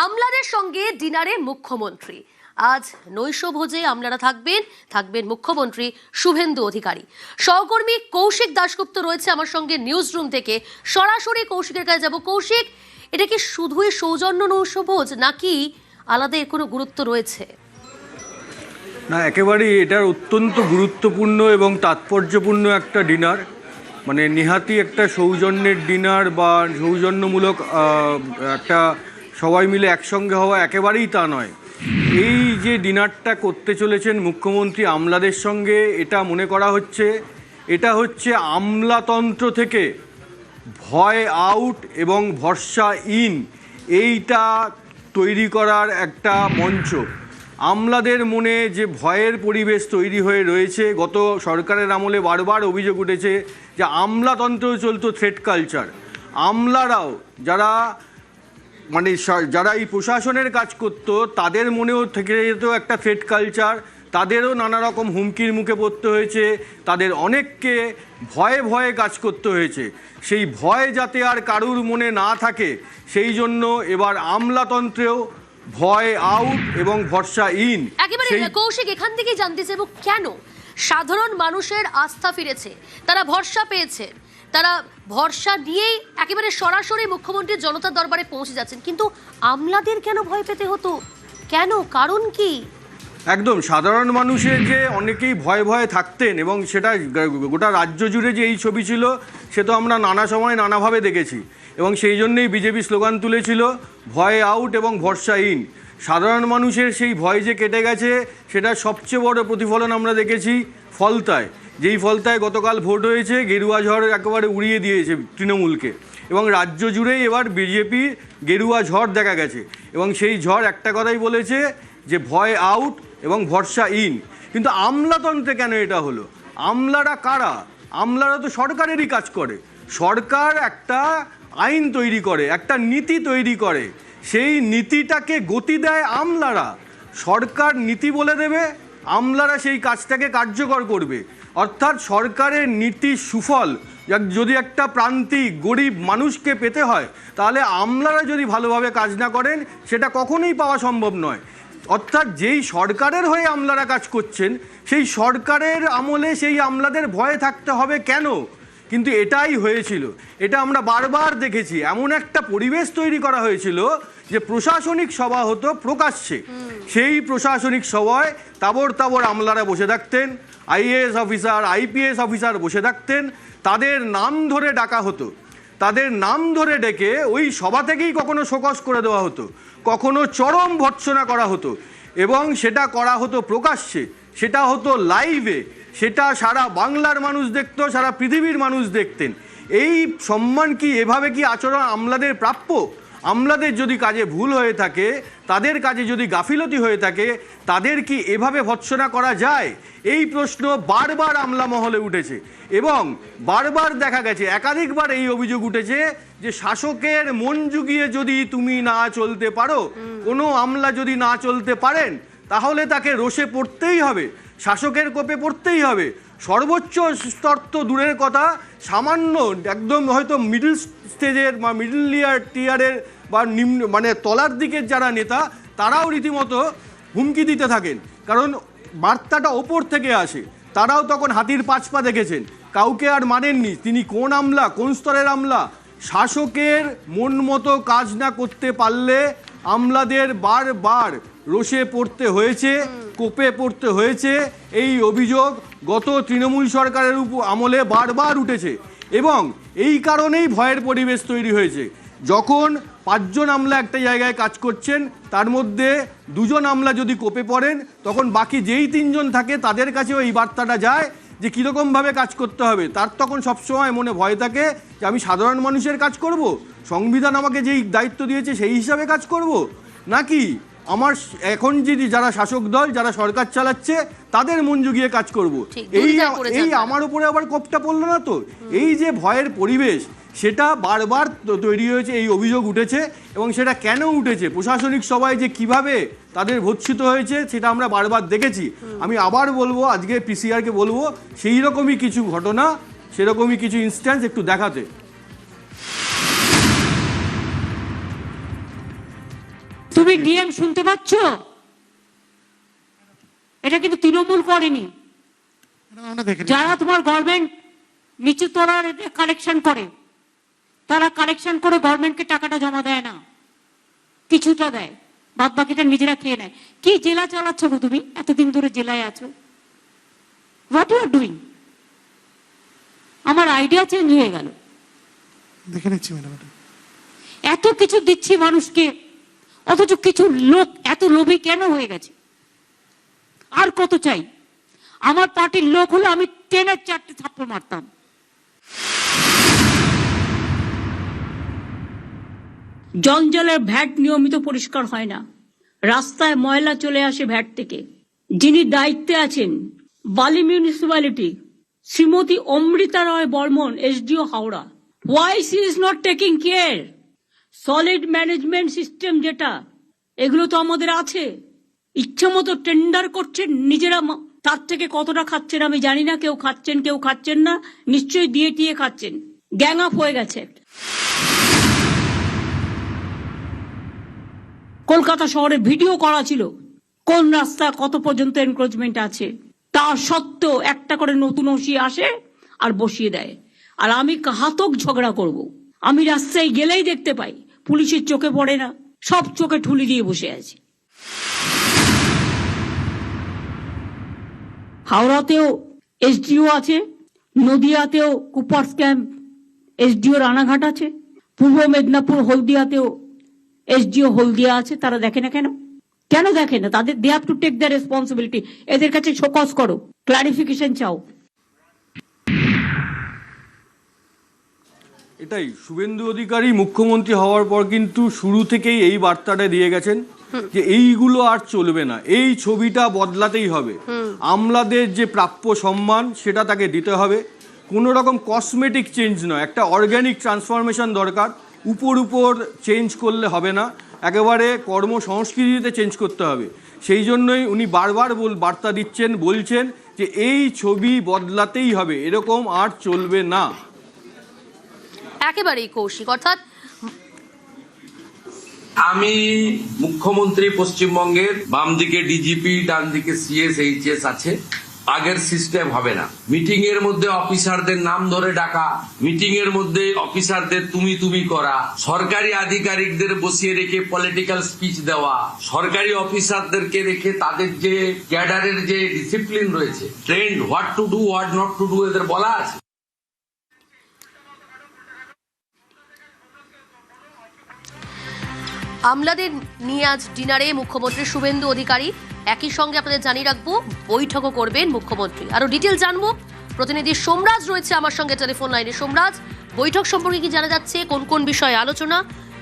আমলাদের সঙ্গে ডিনারে মুখ্যমন্ত্রী। আজ নৈশভোজে আমলারা থাকবেন মুখ্যমন্ত্রী শুভেন্দু অধিকারী। সহকর্মী কৌশিক দাশগুপ্ত রয়েছে আমার সঙ্গে নিউজ রুম থেকে। সরাসরি কৌশিকের কাছে যাব। কৌশিক, এটা কি শুধুই সৌজন্য নৈশভোজ নাকি আলাদা এর কোনো গুরুত্ব রয়েছে? না, একেবারেই এটার অত্যন্ত গুরুত্বপূর্ণ এবং তাৎপর্যপূর্ণ একটা ডিনার। মানে নেহাতি একটা সৌজন্যের ডিনার বা সৌজন্যমূলক একটা সবাই মিলে একসঙ্গে হওয়া, একেবারেই তা নয়। এই যে ডিনারটা করতে চলেছেন মুখ্যমন্ত্রী আমলাদের সঙ্গে, এটা মনে করা হচ্ছে এটা হচ্ছে আমলাতন্ত্র থেকে ভয় আউট এবং ভরসা ইন, এইটা তৈরি করার একটা মঞ্চ। আমলাদের মনে যে ভয়ের পরিবেশ তৈরি হয়ে রয়েছে, গত সরকারের আমলে বারবার অভিযোগ উঠেছে যে আমলাতন্ত্র চলতো থ্রেট কালচার। আমলারাও যারা এই প্রশাসনের কাজ করতো তাদের মনেও থেকে যেত একটা থ্রেট কালচার। তাদেরও নানা রকম হুমকির মুখে পড়তে হয়েছে, তাদের অনেককে ভয়ে ভয়ে কাজ করতে হয়েছে। সেই ভয় যাতে আর কারুর মনে না থাকে, সেই জন্য এবার আমলাতন্ত্রেও ভয় আউট এবং ভরসা ইন। একেবারে কৌশিক, এখান থেকেই জানতে চাইব কেন সাধারণ মানুষের আস্থা ফিরেছে, তারা ভরসা পেয়েছে, তারা ভরসা নিয়েই একেবারে সরাসরি মুখ্যমন্ত্রীর জনতার দরবারে পৌঁছে যাচ্ছেন, কিন্তু আমলাদের কেন ভয় পেতে হতো? কেন, কারণ কি? একদম সাধারণ মানুষের যে অনেকেই ভয়ে ভয়ে থাকতেন এবং সেটা গোটা রাজ্য জুড়ে যে এই ছবি ছিল, সে তো আমরা নানা সময় নানাভাবে দেখেছি। এবং সেই জন্যই বিজেপি স্লোগান তুলেছিল ভয় আউট এবং ভরসা ইন। সাধারণ মানুষের সেই ভয় যে কেটে গেছে, সেটার সবচেয়ে বড় প্রতিফলন আমরা দেখেছি ফলতায়। যেই ফলতায় গতকাল ভোট হয়েছে, গেরুয়া ঝড় একেবারে উড়িয়ে দিয়েছে তৃণমূলকে, এবং রাজ্য জুড়েই এবার বিজেপি গেরুয়া ঝড় দেখা গেছে। এবং সেই ঝড় একটা কথাই বলেছে যে ভয় আউট এবং ভরসা ইন। কিন্তু আমলাতন্ত্রে কেন এটা হলো? আমলারা কারা? আমলারা তো সরকারেরই কাজ করে। সরকার একটা আইন তৈরি করে, একটা নীতি তৈরি করে, সেই নীতিটাকে গতি দেয় আমলারা। সরকার নীতি বলে দেবে, আমলারা সেই কাজটাকে কার্যকর করবে। অর্থাৎ সরকারের নীতির সুফল যদি একটা প্রান্তিক গরিব মানুষকে পেতে হয়, তাহলে আমলারা যদি ভালোভাবে কাজ না করেন, সেটা কখনোই পাওয়া সম্ভব নয়। অর্থাৎ যেই সরকারের হয়ে আমলারা কাজ করছেন, সেই সরকারের আমলে সেই আমলাদের ভয়ে থাকতে হবে কেন? কিন্তু এটাই হয়েছিল, এটা আমরা বারবার দেখেছি। এমন একটা পরিবেশ তৈরি করা হয়েছিল যে প্রশাসনিক সভা হতো প্রকাশ্যে। সেই প্রশাসনিক সভায় তাবড় তাবড় আমলারা বসে থাকতেন, আইএএস অফিসার, আইপিএস অফিসার বসে থাকতেন। তাদের নাম ধরে ডাকা হতো, তাদের নাম ধরে ডেকে ওই সভা থেকেই কখনো শোকজ করে দেওয়া হতো, কখনো চরম ভর্ৎসনা করা হতো। এবং সেটা করা হতো প্রকাশ্যে, সেটা হতো লাইভে, সেটা সারা বাংলার মানুষ দেখতো, সারা পৃথিবীর মানুষ দেখতেন। এই সম্মান কি, এভাবে কি আচরণ আমলাদের প্রাপ্য? আমলাদের যদি কাজে ভুল হয়ে থাকে, তাদের কাজে যদি গাফিলতি হয়ে থাকে, তাদের কি এভাবে ভর্ৎসনা করা যায়? এই প্রশ্ন বারবার আমলা মহলে উঠেছে এবং বারবার দেখা গেছে, একাধিকবার এই অভিযোগ উঠেছে যে শাসকের মন জুগিয়ে যদি তুমি না চলতে পারো, কোনো আমলা যদি না চলতে পারেন, তাহলে তাকে রোষে পড়তেই হবে, শাসকের কোপে পড়তেই হবে। সর্বোচ্চ স্তর তো দূরের কথা, সামান্য একদম হয়তো মিডল স্টেজের বা মিডল টিয়ারের বা নিম্ন মানে তলার দিকের যারা নেতা, তারাও রীতিমতো হুমকি দিতে থাকেন, কারণ বার্তাটা ওপর থেকে আসে। তারাও তখন হাতির পাঁচ পা দেখেছেন, কাউকে আর মানেননি। তিনি কোন আমলা, কোন স্তরের আমলা? শাসকের মন মতো কাজ না করতে পারলে আমলাদের বারবার রোষে পড়তে হয়েছে, কোপে পড়তে হয়েছে। এই অভিযোগ গত তৃণমূল সরকারের আমলে বারবার উঠেছে এবং এই কারণেই ভয়ের পরিবেশ তৈরি হয়েছে। যখন 5 জন আমলা একটা জায়গায় কাজ করছেন, তার মধ্যে 2 জন আমলা যদি কোপে পড়েন, তখন বাকি যেই 3 জন থাকে তাদের কাছেও এই বার্তাটা যায় যে কীরকমভাবে কাজ করতে হবে। তার তখন সবসময় মনে ভয় থাকে যে আমি সাধারণ মানুষের কাজ করব, সংবিধান আমাকে যেই দায়িত্ব দিয়েছে সেই হিসাবে কাজ করব, নাকি আমার এখন যদি যারা শাসক দল, যারা সরকার চালাচ্ছে, তাদের মন জুগিয়ে কাজ করব। এই আমার উপরে আবার কোপটা পড়লো না তো? এই যে ভয়ের পরিবেশ, সেটা বারবার তৈরি হয়েছে, এই অভিযোগ উঠেছে। এবং সেটা কেন উঠেছে, প্রশাসনিক সভায় যে কিভাবে তাদের ভর্ৎসিত হয়েছে, সেটা আমরা বারবার দেখেছি। আমি আবার বলবো, আজকে পিসিআরকে বলবো সেই রকমই কিছু ঘটনা, সেরকমই কিছু ইনস্ট্যান্স একটু দেখাতে। তুমি ডিএম শুনতে পাচ্ছ? এটা কিন্তু তৃণমূল করেনি। যারা তোমার গভর্নমেন্ট নিচু তলার কালেকশন করে, তারা কালেকশন করে গভর্নমেন্টকে টাকাটা জমা দেয় না, কিছুটা দেয়, বাদ বাকিটা নিজেরা খেয়ে নেয়। কি জেলা চালাচ্ছ গো তুমি? এতদিন ধরে জেলায় আছো, হোয়াট ইউ আর ডুইং? আমার আইডিয়া চেঞ্জ হয়ে গেল। দেখে নিচ্ছি ম্যাডাম। এত কিছু দিচ্ছি মানুষকে, অথচ কিছু লোক এত লোভী কেন হয়ে গেছে? আর কত চাই? আমার পার্টির লোক হলে আমি 10-এর 4টে থাপ্পড় মারতাম। জঞ্জালের ভ্যাট নিয়মিত পরিষ্কার হয় না, রাস্তায় ময়লা চলে আসে ভ্যাট থেকে। যিনি দায়িত্বে আছেন Bally municipality, Shrimati Amrita Roy Barman, SDO Howrah, why she is not taking care? Solid management system যেটা, এগুলো তো আমাদের আছে। ইচ্ছা মতো টেন্ডার করছেন নিজেরা, তার থেকে কতটা খাচ্ছেন আমি জানি না। কেউ খাচ্ছেন, কেউ খাচ্ছেন না, নিশ্চয়ই দিয়ে টিয়ে খাচ্ছেন। গ্যাং আপ হয়ে গেছে। কলকাতা শহরে ভিডিও করা ছিল কোন রাস্তা কত পর্যন্ত এনক্রোচমেন্ট আছে। তা সত্ত্বেও একটা করে নতুন ওসি আসে আর বসিয়ে দেয়। আর আমি ঘাতক ঝগড়া করব। আমি রাস্তায় গেলেই দেখতে পাই, পুলিশের চোখে পড়ে না, সব চোখে ঠুলি দিয়ে বসে আছে। হাওড়াতেও এসডিও আছে, নদিয়াতেও কুপার্স ক্যাম্প এসডিও রানাঘাট আছে, পূর্ব মেদিনীপুর হলদিয়াতেও এসডিও হলদিয়া আছে। তারা দেখে না কেন? কেন দেখে না? তাদের they have to take the responsibility. এদের কাছে শোকজ করো, ক্লারিফিকেশন চাও। এটাই শুভেন্দু অধিকারী মুখ্যমন্ত্রী হওয়ার পর কিন্তু শুরু থেকেই এই বার্তাটা দিয়ে গেছেন যে এইগুলো আর চলবে না, এই ছবিটা বদলাতেই হবে। আমলাদের যে প্রাপ্য সম্মান সেটা তাকে দিতে হবে। কোনো রকম কসমেটিক চেঞ্জ নয়, একটা অর্গ্যানিক ট্রান্সফরমেশন দরকার। উপর চেঞ্জ করলে হবে না, একেবারে কর্মসংস্কৃতিতে চেঞ্জ করতে হবে। সেই জন্যই উনি বারবার বার্তা দিচ্ছেন, বলছেন যে এই ছবি বদলাতেই হবে, এরকম আর চলবে না। একেবারেই কৌশিক, অর্থাৎ আমি মুখ্যমন্ত্রী পশ্চিমবঙ্গের, বাম দিকে ডিজিপি, ডান দিকে সিএস এইচএস আছে। আগের সিস্টেম হবে না। মিটিং এর মধ্যে অফিসারদের নাম ধরে ডাকা, মিটিং এর মধ্যে অফিসারদের তুমি তুমি করা, সরকারি আধিকারিকদের বসিয়ে রেখে পলিটিক্যাল স্পিচ দেওয়া, সরকারি অফিসারদেরকে রেখে তাদের যে ক্যাডারের যে ডিসিপ্লিন রয়েছে, trend, what to do what not to do, এদের বলা আছে। আমলাদের নিয়ে আজ ডিনারে মুখ্যমন্ত্রী শুভেন্দু অধিকারী। একই সঙ্গে আপনাদের জানিয়ে রাখবো, বৈঠকও করবেন মুখ্যমন্ত্রী। আরো ডিটেল জানবো, প্রতিনিধি সোমরাজ রয়েছে আমার সঙ্গে টেলিফোন লাইনে। সোমরাজ, বৈঠক সম্পর্কে কি জানা যাচ্ছে, কোন কোন বিষয়ে আলোচনা,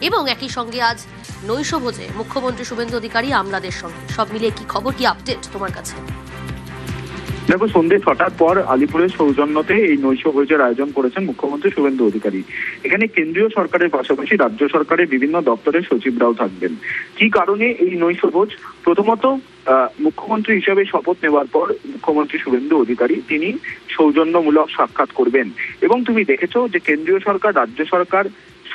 এবং একই সঙ্গে আজ নৈশভোজে মুখ্যমন্ত্রী শুভেন্দু অধিকারী আমলাদের সঙ্গে, সব মিলিয়ে কি খবর, কি আপডেট তোমার কাছে? দেখো, সন্ধ্যে 6টার পর আলিপুরের সৌজন্যতে এই নৈশভোজের আয়োজন করেছেন মুখ্যমন্ত্রী শুভেন্দু অধিকারী। এখানে কেন্দ্রীয় সরকারের পাশাপাশি রাজ্য সরকারের বিভিন্ন দপ্তরের সচিবরাও থাকবেন। কি কারণে এই নৈশভোজ? প্রথমত, মুখ্যমন্ত্রী হিসেবে শপথ নেওয়ার পর মুখ্যমন্ত্রী শুভেন্দু অধিকারী তিনি সৌজন্যমূলক সাক্ষাৎ করবেন। এবং তুমি দেখেছো যে কেন্দ্রীয় সরকার, রাজ্য সরকার,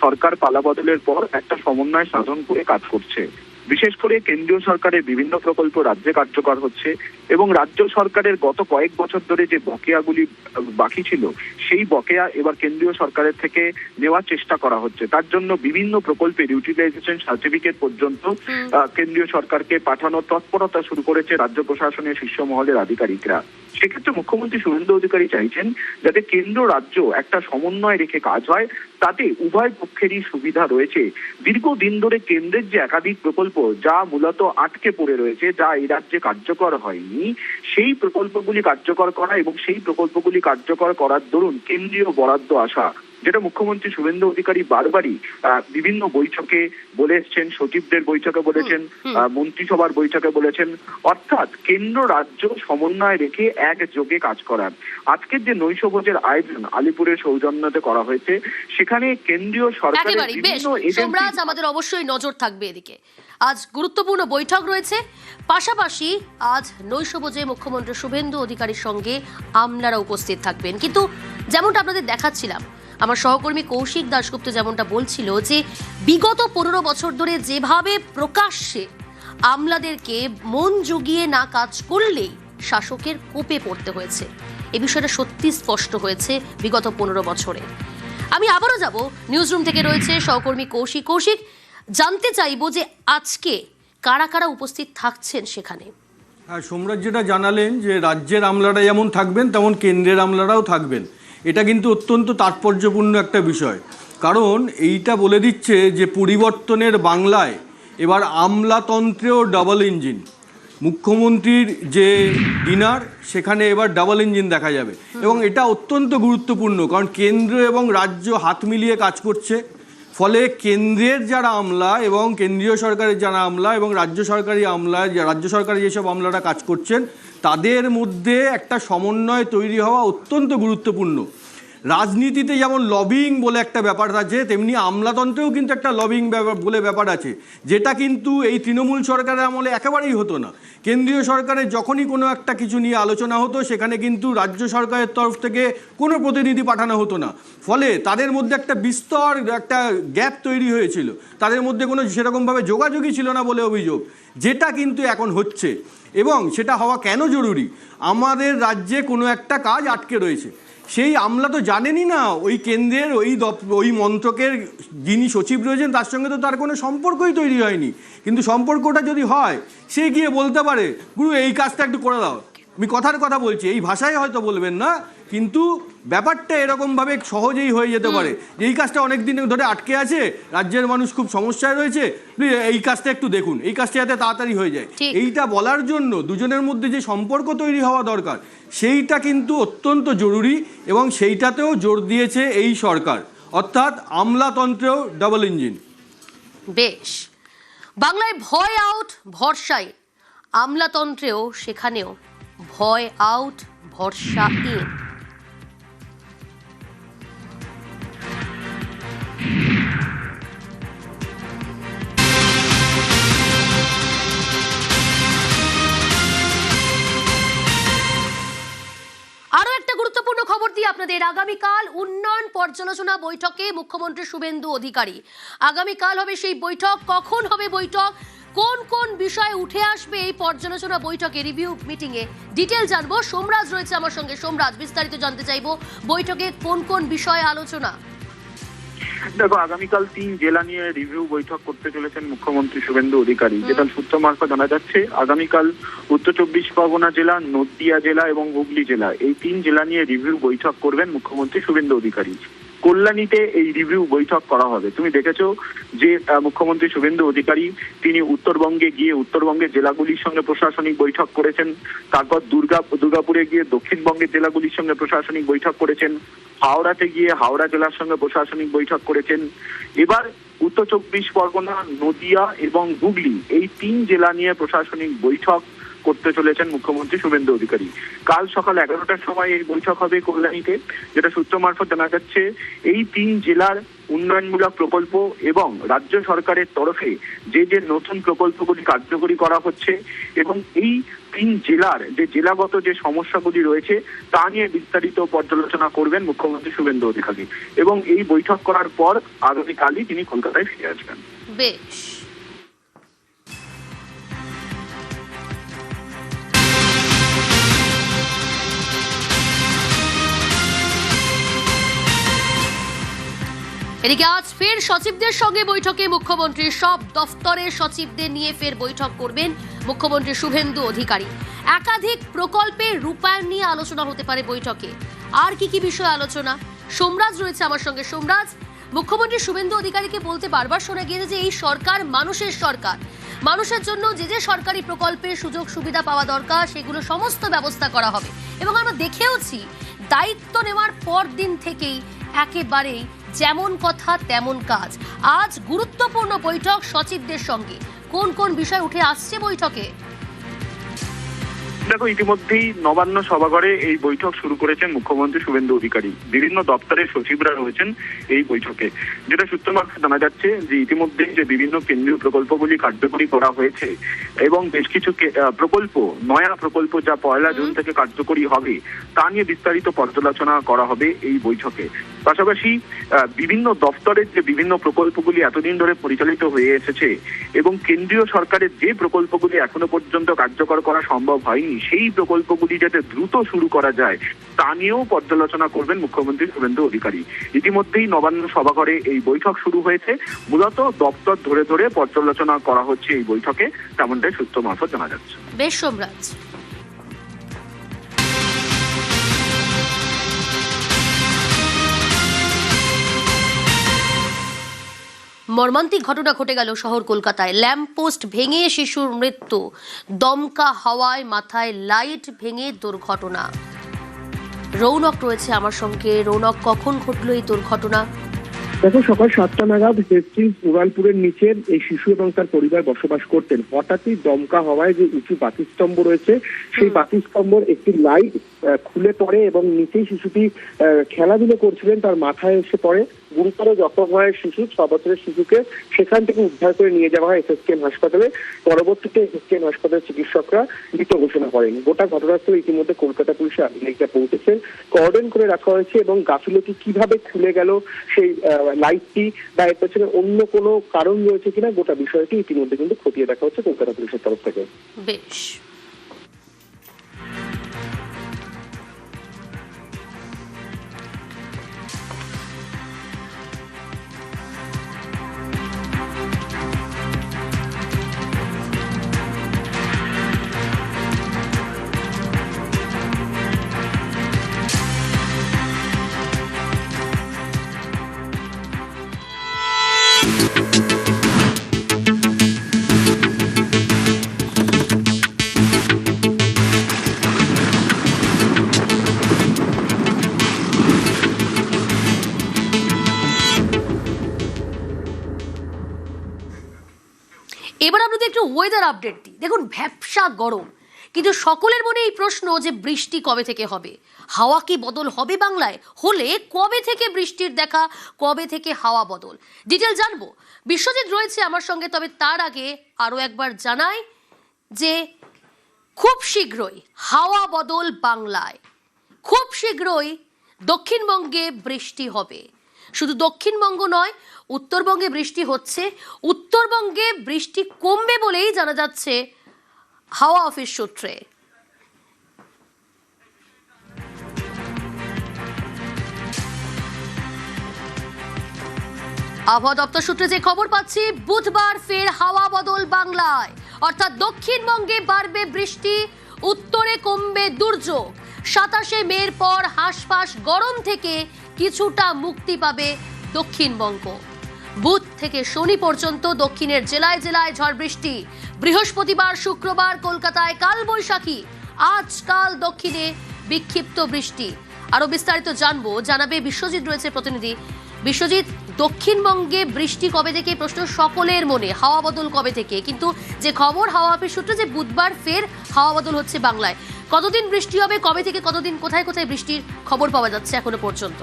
সরকার পালা বদলের পর একটা সমন্বয় সাধন করে কাজ করছে। বিশেষ করে কেন্দ্রীয় সরকারের বিভিন্ন প্রকল্প রাজ্যে কার্যকর হচ্ছে এবং রাজ্য সরকারের গত কয়েক বছর ধরে যে বকেয়াগুলি বাকি ছিল, সেই বকেয়া এবার কেন্দ্রীয় সরকারের থেকে নেওয়ার চেষ্টা করা হচ্ছে। তার জন্য বিভিন্ন প্রকল্পের ইউটিলাইজেশন সার্টিফিকেট পর্যন্ত কেন্দ্রীয় সরকারকে পাঠানোর তৎপরতা শুরু করেছে রাজ্য প্রশাসনের শীর্ষ মহলের আধিকারিকরা। সেক্ষেত্রে মুখ্যমন্ত্রী শুভেন্দু অধিকারী চাইছেন যাতে কেন্দ্র রাজ্য একটা সমন্বয় রেখে কাজ হয়, তাতে উভয় পক্ষেরই সুবিধা রয়েছে। দীর্ঘদিন ধরে কেন্দ্রের যে একাধিক প্রকল্প যা মূলত আটকে পড়ে রয়েছে, যা এই রাজ্যে কার্যকর হয়নি, সেই প্রকল্পগুলি কার্যকর করা এবং সেই প্রকল্পগুলি কার্যকর করার দরুন কেন্দ্রীয় বরাদ্দ আসা, যেটা মুখ্যমন্ত্রী শুভেন্দু অধিকারী বারবারই বিভিন্ন বৈঠকে বলে এসছেন, সচিবদের বৈঠকে বলেছেন, মন্ত্রিসভার বৈঠকে বলেছেন, অর্থাৎ কেন্দ্র রাজ্য সমন্বয় রেখে একযোগে কাজ করার। আজকের যে নৈশভোজের আয়োজন আলিপুরের সৌজন্যতে করা হয়েছে, সেখানে কেন্দ্রীয় সরকারের বিভিন্ন সোমরাজ, আমাদের অবশ্যই নজর থাকবে এদিকে। আজ গুরুত্বপূর্ণ বৈঠক রয়েছে, পাশাপাশি আজ নৈশভোজে মুখ্যমন্ত্রী শুভেন্দু অধিকারীর সঙ্গে আমলারা উপস্থিত থাকবেন। কিন্তু যেমনটা আপনাদের দেখাচ্ছিলাম, আমার সহকর্মী কৌশিক দাশগুপ্ত যেমনটা বলছিল যে বিগত 15 বছর ধরে যেভাবে প্রকাশ্যে আমলাদেরকে মন জুগিয়ে না কাজ করলেই শাসকের কোপে পড়তে হয়েছে, এ বিষয়টা সত্যি স্পষ্ট হয়েছে বিগত 15 বছরে। আমি আবারও যাব, নিউজরুম থেকে রয়েছে সহকর্মী কৌশিক। কৌশিক, জানতে চাইবো যে আজকে কারা কারা উপস্থিত থাকছেন সেখানে। হ্যাঁ, সোমরাজ যেটা জানালেন যে রাজ্যের আমলারা যেমন থাকবেন তেমন কেন্দ্রের আমলারাও থাকবেন, এটা কিন্তু অত্যন্ত তাৎপর্যপূর্ণ একটা বিষয়। কারণ এইটা বলে দিচ্ছে যে পরিবর্তনের বাংলায় এবার আমলাতন্ত্রেও ডাবল ইঞ্জিন। মুখ্যমন্ত্রীর যে ডিনার সেখানে এবার ডাবল ইঞ্জিন দেখা যাবে এবং এটা অত্যন্ত গুরুত্বপূর্ণ, কারণ কেন্দ্র এবং রাজ্য হাত মিলিয়ে কাজ করছে। ফলে কেন্দ্রের যারা আমলা এবং কেন্দ্রীয় সরকারের যারা আমলা এবং রাজ্য সরকারি যেসব আমলারা কাজ করছেন তাদের মধ্যে একটা সমন্বয় তৈরি হওয়া অত্যন্ত গুরুত্বপূর্ণ। রাজনীতিতে যেমন লবিং বলে একটা ব্যাপার আছে, তেমনি আমলাতন্ত্রেও কিন্তু একটা লবিং বলে ব্যাপার আছে, যেটা কিন্তু এই তৃণমূল সরকারের আমলে একেবারেই হতো না। কেন্দ্রীয় সরকারের যখনই কোনো একটা কিছু নিয়ে আলোচনা হতো সেখানে কিন্তু রাজ্য সরকারের তরফ থেকে কোনো প্রতিনিধি পাঠানো হতো না। ফলে তাদের মধ্যে একটা বিস্তর একটা গ্যাপ তৈরি হয়েছিল, তাদের মধ্যে কোনো সেরকমভাবে যোগাযোগই ছিল না বলে অভিযোগ, যেটা কিন্তু এখন হচ্ছে। এবং সেটা হওয়া কেন জরুরি, আমাদের রাজ্যে কোনো একটা কাজ আটকে রয়েছে, সেই আমলা তো জানেনই না ওই কেন্দ্রের ওই মন্ত্রকের যিনি সচিব রয়েছেন তার সঙ্গে তো তার কোনো সম্পর্কই তৈরি হয়নি। কিন্তু সম্পর্কটা যদি হয়, সে গিয়ে বলতে পারে গুরু এই কাজটা একটু করে দাও। আমি কথার কথা বলছি, এই ভাষায় হয়তো বলবেন না, কিন্তু ব্যাপারটা এরকমভাবে সহজেই হয়ে যেতে পারে যে এই কাজটা অনেক দিন ধরে আটকে আছে, রাজ্যের মানুষ খুব সমস্যায় রয়েছে, এই কাজটা একটু দেখুন, এই কাজটা যাতে তাড়াতাড়ি হয়ে যায়। এইটা বলার জন্য দুজনের মধ্যে যে সম্পর্ক তৈরি হওয়া দরকার সেইটা কিন্তু অত্যন্ত জরুরি এবং সেইটাতেও জোর দিয়েছে এই সরকার, অর্থাৎ আমলাতন্ত্রেও ডাবল ইঞ্জিন। বেশ, বাংলায় ভয় আউট ভরসায়, আমলাতন্ত্রেও সেখানেও ভয় আউট ভরসা ইন। আরো একটা গুরুত্বপূর্ণ খবর দিয়ে আপনাদের, আগামীকাল উন্নয়ন পর্যালোচনা বৈঠকে মুখ্যমন্ত্রী শুভেন্দু অধিকারী। আগামীকাল হবে সেই বৈঠক, কখন হবে বৈঠক, কোন কোন বিষয় উঠে আসবে এই পর্যালোচনা বৈঠকে, রিভিউ মিটিং এ ডিটেল জানবো। সোমরাজ রয়েছে আমার সঙ্গে। সোমরাজ, বিস্তারিত জানতে চাইবো বৈঠকে কোন কোন বিষয়ে আলোচনা। দেখো, আগামীকাল 3 জেলা নিয়ে রিভিউ বৈঠক করতে চলেছেন মুখ্যমন্ত্রী শুভেন্দু অধিকারী, যেটা সূত্র মারফত জানা যাচ্ছে। আগামীকাল উত্তর 24 পরগনা জেলা, নদিয়া জেলা এবং হুগলি জেলা, এই 3 জেলা নিয়ে রিভিউ বৈঠক করবেন মুখ্যমন্ত্রী শুভেন্দু অধিকারী। কল্যাণীতে এই রিভিউ বৈঠক করা হবে। তুমি দেখেছো যে মুখ্যমন্ত্রী শুভেন্দু অধিকারী তিনি উত্তরবঙ্গে গিয়ে উত্তরবঙ্গের জেলাগুলির সঙ্গে প্রশাসনিক বৈঠক করেছেন, তারপর দুর্গাপুরে গিয়ে দক্ষিণবঙ্গের জেলাগুলির সঙ্গে প্রশাসনিক বৈঠক করেছেন, হাওড়াতে গিয়ে হাওড়া জেলার সঙ্গে প্রশাসনিক বৈঠক করেছেন। এবার উত্তর 24 পরগনা, নদিয়া এবং হুগলি, এই 3 জেলা নিয়ে প্রশাসনিক বৈঠক করতে চলেছেন মুখ্যমন্ত্রী শুভেন্দু অধিকারী। কাল সকাল 11টার সময় এই বৈঠক হবে কল্যাণীতে, যেটা সূত্র মারফত জানা যাচ্ছে। এই 3 জেলার উন্নয়নমূলক প্রকল্প এবং রাজ্য সরকারের তরফে যে নতুন প্রকল্পগুলি কার্যকরী করা হচ্ছে এবং এই 3 জেলার যে জেলাগত যে সমস্যাগুলি রয়েছে তা নিয়ে বিস্তারিত পর্যালোচনা করবেন মুখ্যমন্ত্রী শুভেন্দু অধিকারী এবং এই বৈঠক করার পর আগামীকালই তিনি কলকাতায় ফিরে আসবেন। বেশ, এদিকে আজ ফের সচিবদের সঙ্গে বৈঠকে মুখ্যমন্ত্রী, সব দফতরের সচিবদের নিয়ে ফের বৈঠক করবেন মুখ্যমন্ত্রী শুভেন্দু অধিকারী। একাধিক প্রকল্পের রূপায়ণ নিয়ে আলোচনা হতে পারে বৈঠকে। আর কি কি বিষয় আলোচনা, সোমরাজ রয়েছে আমার সঙ্গে। সোমরাজ, মুখ্যমন্ত্রী শুভেন্দু অধিকারীকে বলতে বারবার শোনা গিয়েছে যে এই সরকার মানুষের সরকার, মানুষের জন্য যে সরকারি প্রকল্পের সুযোগ সুবিধা পাওয়া দরকার সেগুলো সমস্ত ব্যবস্থা করা হবে। এবং আমরা দেখেওছি দায়িত্ব নেওয়ার পর দিন থেকেই একেবারেই যেমন কথা তেমন কাজ। আজ গুরুত্বপূর্ণ বৈঠক সচিবদের সঙ্গে, কোন কোন বিষয় উঠে আসছে বৈঠকে? দেখো, ইতিমধ্যেই নবান্ন সভাঘরে এই বৈঠক শুরু করেছেন মুখ্যমন্ত্রী শুভেন্দু অধিকারী। বিভিন্ন দপ্তরের সচিবরা রয়েছেন এই বৈঠকে, যেটা সূত্র মারফত জানা যাচ্ছে যে ইতিমধ্যে যে বিভিন্ন কেন্দ্রীয় প্রকল্পগুলি কার্যকরী করা হয়েছে এবং বেশ কিছু প্রকল্প, নয়া প্রকল্প যা 1 জুন থেকে কার্যকরী হবে তা নিয়ে বিস্তারিত পর্যালোচনা করা হবে এই বৈঠকে। পাশাপাশি বিভিন্ন দপ্তরের যে বিভিন্ন প্রকল্পগুলি এতদিন ধরে পরিচালিত হয়ে এসেছে এবং কেন্দ্রীয় সরকারের যে প্রকল্পগুলি এখনো পর্যন্ত কার্যকর করা সম্ভব হয়নি, সেই প্রকল্পগুলি যাতে দ্রুত শুরু করা যায় তা নিয়েও পর্যালোচনা করবেন মুখ্যমন্ত্রী শুভেন্দু অধিকারী। ইতিমধ্যেই নবান্ন সভাঘরে এই বৈঠক শুরু হয়েছে, মূলত দপ্তর ধরে ধরে পর্যালোচনা করা হচ্ছে এই বৈঠকে, তেমনটাই সূত্র মারফত জানা যাচ্ছে। বেশ সোমরাজ। মর্মান্তিক ঘটনা ঘটে গেল শহর কলকাতায়। ল্যাম্পপোস্ট ভেঙে শিশুর মৃত্যু, দমকা হাওয়ায় মাথায় লাইট ভেঙে দুর্ঘটনা। রৌনক রয়েছে আমার সঙ্গে। রৌনক, কখন ঘটলো এই দুর্ঘটনা? দেখো, সকাল 7টা নাগাদ হেস্টিংস উড়ালপুরের নিচে এই শিশু এবং তার পরিবার বসবাস করতেন। হঠাৎই দমকা হওয়ায় যে উঁচু বাতিস্তম্ভ রয়েছে, সেই বাতিস্তম্ভর একটি লাইট খুলে পড়ে এবং নিচেই শিশুটি খেলাধুলো করছিলেন, তার মাথায় এসে পড়ে। গুরুতর জখম হয় শিশু, 6 বছরের শিশুকে সেখান থেকে উদ্ধার করে নিয়ে যাওয়া হয় এসএসকেএম হাসপাতালে। পরবর্তীতে এসএসকেএম হাসপাতালের চিকিৎসকরা মৃত ঘোষণা করেন। গোটা ঘটনাস্থলে ইতিমধ্যে কলকাতা পুলিশের আধিকারিকরা পৌঁছেছেন, কর্ডন করে রাখা হয়েছে এবং গাফিলতি কিভাবে খুলে গেল সেই লাইটটি বা এর পেছনে অন্য কোনো কারণ রয়েছে কিনা গোটা বিষয়টি ইতিমধ্যে কিন্তু খতিয়ে দেখা হচ্ছে কলকাতা পুলিশের তরফ থেকে। বেশ। এবার আপনাদের একটু ওয়েদার আপডেট দিই। দেখুন, ভ্যাপসা গরম, কিন্তু সকলের মনে এই প্রশ্ন যে বৃষ্টি কবে থেকে হবে, হাওয়া কি বদল হবে বাংলায়? হলে কবে থেকে বৃষ্টির দেখা, কবে থেকে হাওয়া বদল, ডিটেল জানবো। বিশ্বজিৎ রয়েছে আমার সঙ্গে। তবে তার আগে আরো একবার জানাই যে খুব শীঘ্রই হাওয়া বদল বাংলায়, খুব শীঘ্রই দক্ষিণবঙ্গে বৃষ্টি হবে। শুধু দক্ষিণবঙ্গ নয়, উত্তরবঙ্গে বৃষ্টি হচ্ছে। উত্তরবঙ্গে বৃষ্টি কমবে বলেই জানা যাচ্ছে হাওয়া অফিস সূত্রে। আবহাওয়া দপ্তর সূত্রে যে খবর পাচ্ছি, বুধবার ফের হাওয়া বদল বাংলায়, অর্থাৎ দক্ষিণবঙ্গে বাড়বে বৃষ্টি, উত্তরে কমবে দুর্যোগ। 27শে মের পর হাঁসফাঁস গরম থেকে কিছুটা মুক্তি পাবে দক্ষিণবঙ্গ। বুধ থেকে শনি পর্যন্ত দক্ষিণের জেলায় জেলায় ঝড় বৃষ্টি। বৃহস্পতিবার শুক্রবার কলকাতায় কালবৈশাখী, আজকাল দক্ষিণে বিক্ষিপ্ত বৃষ্টি। আরো বিস্তারিত জানবো, জানাবে বিশ্বজিৎ রয়েছে প্রতিনিধি। বিশ্বজিৎ, দক্ষিণবঙ্গে বৃষ্টি কবে থেকে প্রশ্ন সকলের মনে, হাওয়া বদল কবে থেকে? কিন্তু যে খবর হাওয়া অফিস সূত্রে যে বুধবার ফের হাওয়া বদল হচ্ছে বাংলায়, কতদিন বৃষ্টি হবে, কবে থেকে কতদিন, কোথায় কোথায় বৃষ্টির খবর পাওয়া যাচ্ছে এখনো পর্যন্ত?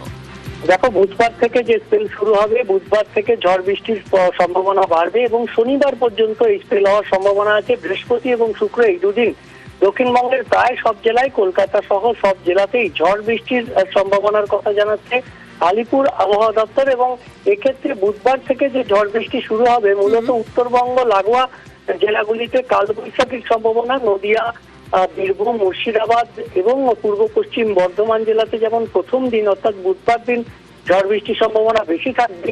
দেখো, বুধবার থেকে যে স্পেল শুরু হবে, বুধবার থেকে ঝড় বৃষ্টির সম্ভাবনা বাড়বে এবং শনিবার পর্যন্ত এই স্পেল হওয়ার সম্ভাবনা আছে। বৃহস্পতি এবং শুক্র এই দুদিন দক্ষিণবঙ্গের প্রায় সব জেলায়, কলকাতা সহ সব জেলাতেই ঝড় বৃষ্টির সম্ভাবনার কথা জানাচ্ছে আলিপুর আবহাওয়া দপ্তর। এবং এক্ষেত্রে বুধবার থেকে যে ঝড় বৃষ্টি শুরু হবে, মূলত উত্তরবঙ্গ লাগোয়া জেলাগুলিতে কালবৈশাখীর সম্ভাবনা। নদিয়া, বীরভূম, মুর্শিদাবাদ এবং পূর্ব পশ্চিম বর্ধমান জেলাতে যেমন প্রথম দিন অর্থাৎ বুধবার দিন ঝড় বৃষ্টির সম্ভাবনা বেশি থাকবে,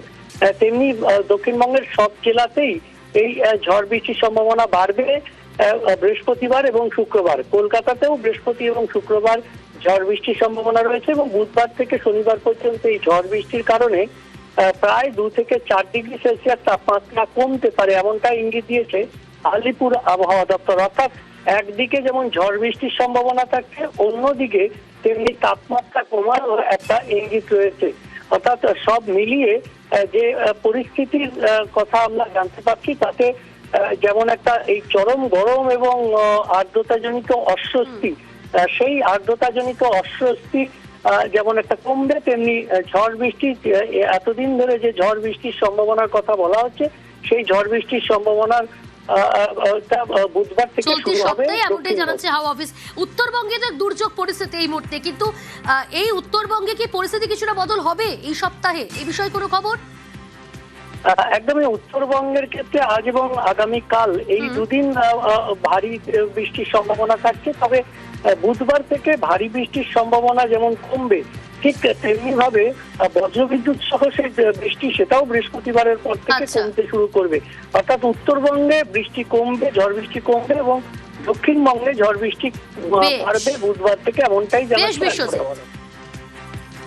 তেমনি দক্ষিণবঙ্গের সব জেলাতেই এই ঝড় বৃষ্টির সম্ভাবনা বাড়বে বৃহস্পতিবার এবং শুক্রবার। কলকাতাতেও বৃহস্পতি এবং শুক্রবার ঝড় বৃষ্টির সম্ভাবনা রয়েছে এবং বুধবার থেকে শনিবার পর্যন্ত এই ঝড় বৃষ্টির কারণে প্রায় 2 থেকে 4 ডিগ্রি সেলসিয়াস তাপমাত্রা কমতে পারে, এমনটা ইঙ্গিত দিয়েছে আলিপুর আবহাওয়া দপ্তর। অর্থাৎ একদিকে যেমন ঝড় বৃষ্টির সম্ভাবনা থাকছে, অন্যদিকে তেমনি তাপমাত্রা কমারও একটা ইঙ্গিত রয়েছে। অর্থাৎ সব মিলিয়ে যে পরিস্থিতির কথা আমরা জানতে পারছি, তাতে যেমন একটা এই চরম গরম এবং আর্দ্রতাজনিত অস্বস্তি, সেই আর্দ্রতাজনিত অস্বস্তি যেমন একটা কমবে, তেমনি ঝড় বৃষ্টি, এতদিন ধরে যে ঝড় বৃষ্টির সম্ভাবনার কথা বলা হচ্ছে, সেই ঝড় বৃষ্টির সম্ভাবনার বুধবার থেকে চলতি শুরু হবে। সপ্তাহে এমনটাই জানাচ্ছে হাওয়া অফিস। উত্তরবঙ্গে তো দুর্যোগ পরিস্থিতি এই মুহূর্তে, কিন্তু এই উত্তরবঙ্গে কি পরিস্থিতি কিছুটা বদল হবে এই সপ্তাহে? এই বিষয়ে কোনো খবর? একদমই উত্তরবঙ্গের ক্ষেত্রে আজ এবং আগামীকাল এই দুদিন ভারী বৃষ্টির সম্ভাবনা থাকছে, তবে বুধবার থেকে ভারী বৃষ্টির সম্ভাবনা যেমন কমবে, ঠিক তেমনি ভাবে বজ্রবিদ্যুৎ সহ সেই বৃষ্টি সেটাও বৃহস্পতিবারের পর থেকে কমতে শুরু করবে। অর্থাৎ উত্তরবঙ্গে বৃষ্টি কমবে, ঝড় বৃষ্টি কমবে, এবং দক্ষিণবঙ্গে ঝড় বৃষ্টি বাড়বে বুধবার থেকে, এমনটাই জানাচ্ছে।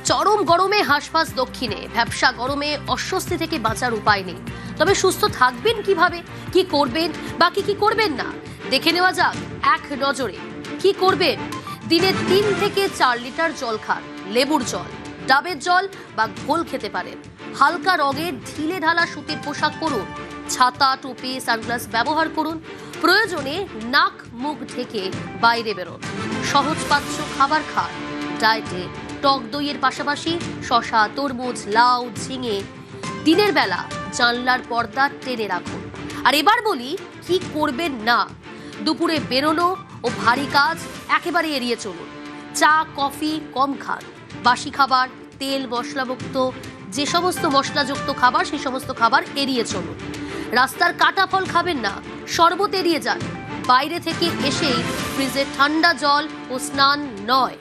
চরম গরমে হাঁসফাঁস দক্ষিণে, ভ্যাপসা গরমে অস্বস্তি থেকে বাঁচার উপায় নেই। তবে সুস্থ থাকবেন কিভাবে, কি করবেন বা কি করবেন না, দেখে নেওয়া যাক এক নজরে। কি করবেন? দিনে 3 থেকে 4 লিটার জল খান। লেবুর জল, ডাবের জল বা ঘোল খেতে পারেন। হালকা রঙের ঢিলে ঢালা সুতির পোশাক পরুন। ছাতা, টুপি, সানগ্লাস ব্যবহার করুন। প্রয়োজনে নাক মুখ ঢেকে বাইরে বেরোন। সহজ পাচ্য খাবার খান। ডায়েটে টক দইয়ের পাশাপাশি শসা, তরমুজ, লাউ, ঝিঙে দিনের বেলা জানলার পর্দা টেনে রাখুন। আর এবার বলি কি করবেন না। দুপুরে বেরোনো ও ভারী কাজ একেবারে এড়িয়ে চলুন। চা, কফি কম খান। বাসি খাবার, তেল মশলাযুক্ত যে সমস্ত মশলাযুক্ত খাবার, সেই সমস্ত খাবার এড়িয়ে চলুন। রাস্তার কাটা ফল খাবেন না। শরবত এড়িয়ে যান। বাইরে থেকে এসেই ফ্রিজে ঠান্ডা জল ও স্নান নয়।